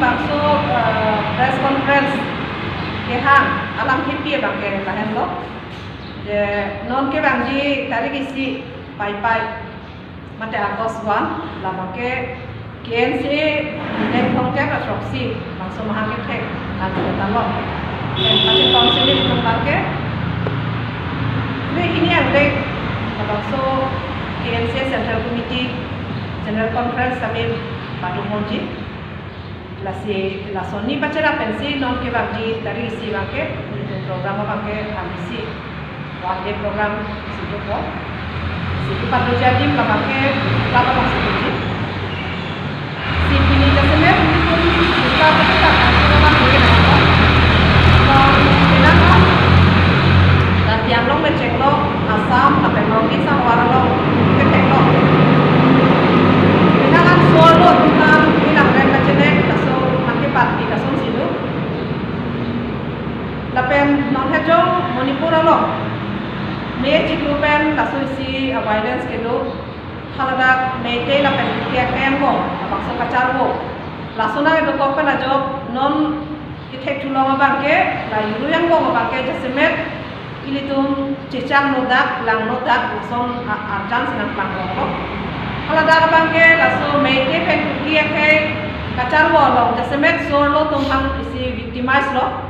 masuk press conference ke hang alam happy bang ke lahen lo je non ke bang di tarik isi pai mate Agos 1 lama ke KNC dan kongkep atroksi langsung mahang ke nanti kita lo dan masih konsil itu ke ini yang dek langsung KNC Central Committee General Conference kami Badu Monji la sonni bacara pensi non ke bagi dari isi bangke program bangke ambisi wajib program situ ko situ patut jadi bangke lama masih kunci si ini dasarnya kita kita program mungkin apa dan tiang long becek lo asam tapi mau kita waralo becek lo dengan solo tentang bilang mereka jenek parti kasong sinu lapen non hejong Manipur alo me chiklupen kaso si violence kedo halada mete lapen kia kembo abakso kacarwo lasuna do kopen ajob non ithek tulong bangke la yuru yang bo bangke jasemet ilitum cecang nodak lang nodak langsung arjan senang pangko halada bangke laso mete pen kia ke kacar lo jasemet sor lo tumhang isi victimize lo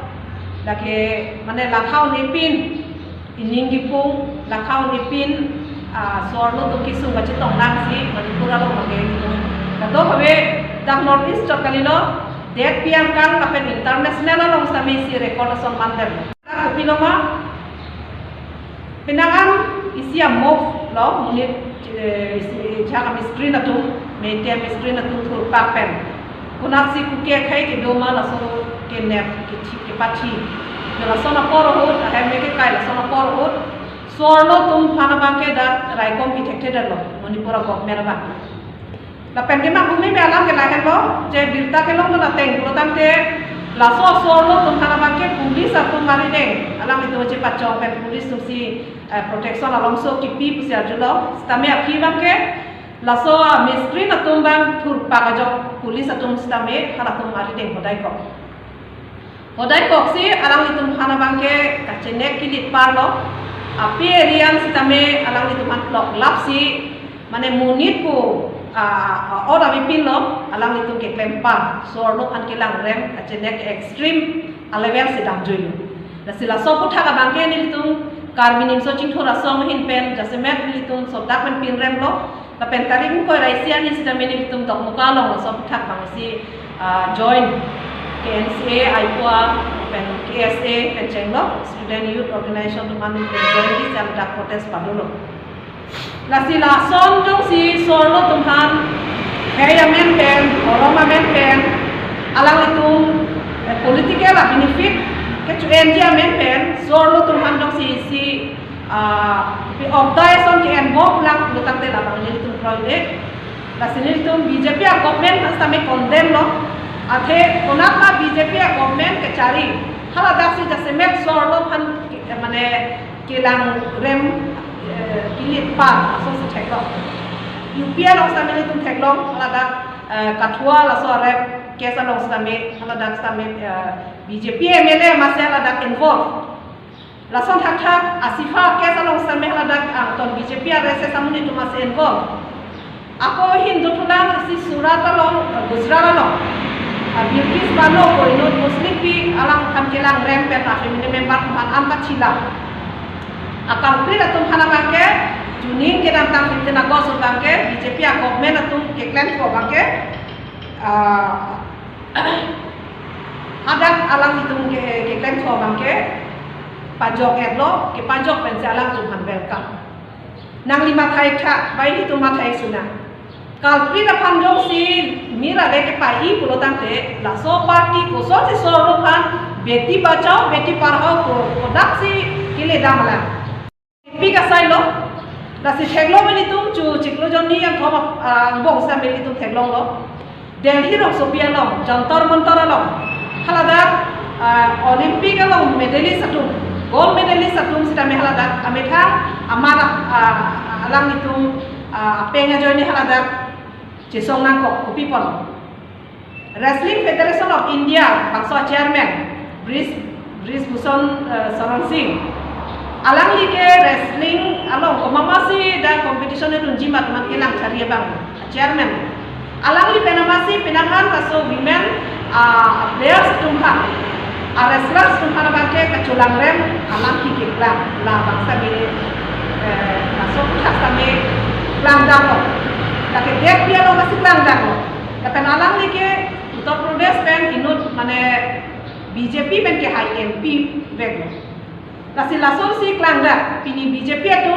lagi mana lakau nipin iningi pung lakau nipin sor lo tum kisung baca tong nasi Manipur lo magai itu kato kabe dak North East kali lo det piang kan kapen international lo sami si record song mandem tapi lo ma pinangan isi amov lo munit isi jaka screen atum media screen atum tur papen kunasi kukia kai ke doma la so ke net ke pachi la so na poro hot ha me ke kai la so na poro hot sorlo tum phana bangke da raikom detected lo Manipur government ba la pen ke ma bumi me alam ke la hen lo je birta ke long na teng lo tante la so sorlo tum phana bangke police atum mari deng alam itu je pachong pen police tum si protection along so ki pi pusia julo stame api bangke laso mystery na tumbang thur pagajok police atum stame halatum mari deng hodai kok si alang itum hana bangke kacenek kilit parlo api rian stame alang itum hantlok lapsi mane munit ko ora bipin lo alang itum ke klempar sorlo han kilang rem kacenek extreme level sedang joyo la sila so putha ka bangke ni itum karminim so ching thora song hin pen jasemet itum sodak pen pin rem lo lapen taring ko raisian ni sida meni bitum tok mukalong so thak bang si join KNCA IPOA pen KSA pen chenglo student youth organization tuman join di jam dak protest padulo la sila som jong si sorlo tumhan kaya men pen oroma men pen alang itu political benefit ke chu NGA men pen sorlo tumhan jong si obdaya son ke enbok lang lutang te labang ni tum project la sini tum BJP government hastame condemn lo athe onatna BJP government ke cari hala daksi jasemet sorlo phan mane kilang rem kilit pa aso se theklo UPI lo stame tum theklo hala da kathua la so rep kesa lo stame hala da stame BJP MLA masih hala da involve lason thak asifa kesa long sameh ladak ton BJP rese samuni tu masih involve ako hindu tulang si surat long Gujarat long Bilkis balo ko inut muslim pi alang kam kelang rem pet afi mine member tuhan ampat chila akal pri atum hana bangke juning ke dan tang fitina gosul bangke BJP government atum ke claim ko bangke adak alang itu ke claim ko bangke pajok edlo ke pajok pensalang Tuhan welcome nang lima thai tha bai itu mathai suna kal pri da panjong si mira le ke pai pulo tante la so party ko so se so ro phan beti bachao beti parhao ko dak si kile damala pi ka sai lo la si theglo meni tum chu chiklo jonni yang thoma bong sa meni tum theglong lo Delhi ro Sophia lo jantar mantar lo halada Olympic lo medali satum gold medalist atum sida mehalada ametha amara alang itu penga joini halada jesong nang ko people Wrestling Federation of India bangsa chairman Brisbhushan Saran Singh alang like wrestling along komamasi dan competition itu jimat teman kilang cari bang chairman alang li penamasi pinangan kaso women players tumha wrestlers tumha na bangke keculang rem alang kikiklang la bangsa bini kaso kasta me klang dang tapi dek dia lo masih klang dang tapi alang like Uttar Pradesh ben inut mane BJP ben ke high MP ben kasi lason si klangga pini BJP itu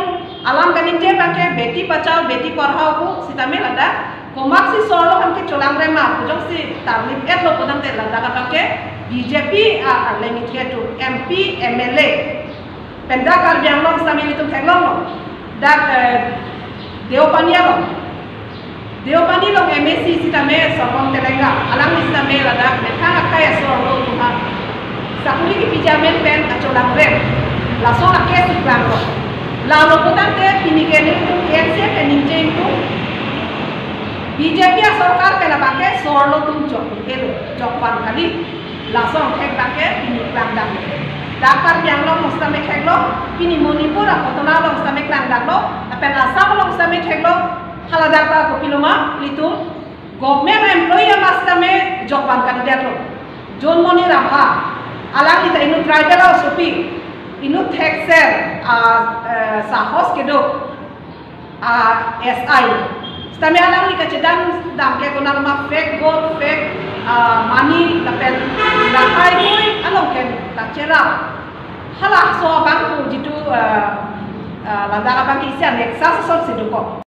alam ganing je bangke beti bachao beti parhao ko sitame lada komak si solo hamke cholang rema pujong si tarlip et lo podang te lada ka bangke BJP lengit ke tu MP MLA penda kal biang long sami itu thenglong lo dak Deopani long MSc sitame sorong telenga alam sitame lada methanga kaya soro tuha sakuli ki pijamen pen kacholang rem langsung nak kes iklan lo lalu putar te pini kene itu KNC peninje itu BJP सरकार pela pakai sorlo tum jok itu jokpan kali langsung kek pakai pini iklan dak dakar yang lo mustame kek lo pini Manipur atau nalo mustame iklan dak lo apa asam lo mustame kek lo hala data ko piloma itu government employee mustame jokpan kali dia lo John Moni Rabha alang kita inu tribal au supi inu texer sahos kedo SI stame alang lika cedang dam ke konar ma fake gold fake money lapel lakai boy along ken tacera hala so bangku jitu ladara bang isian nexa sosot siduko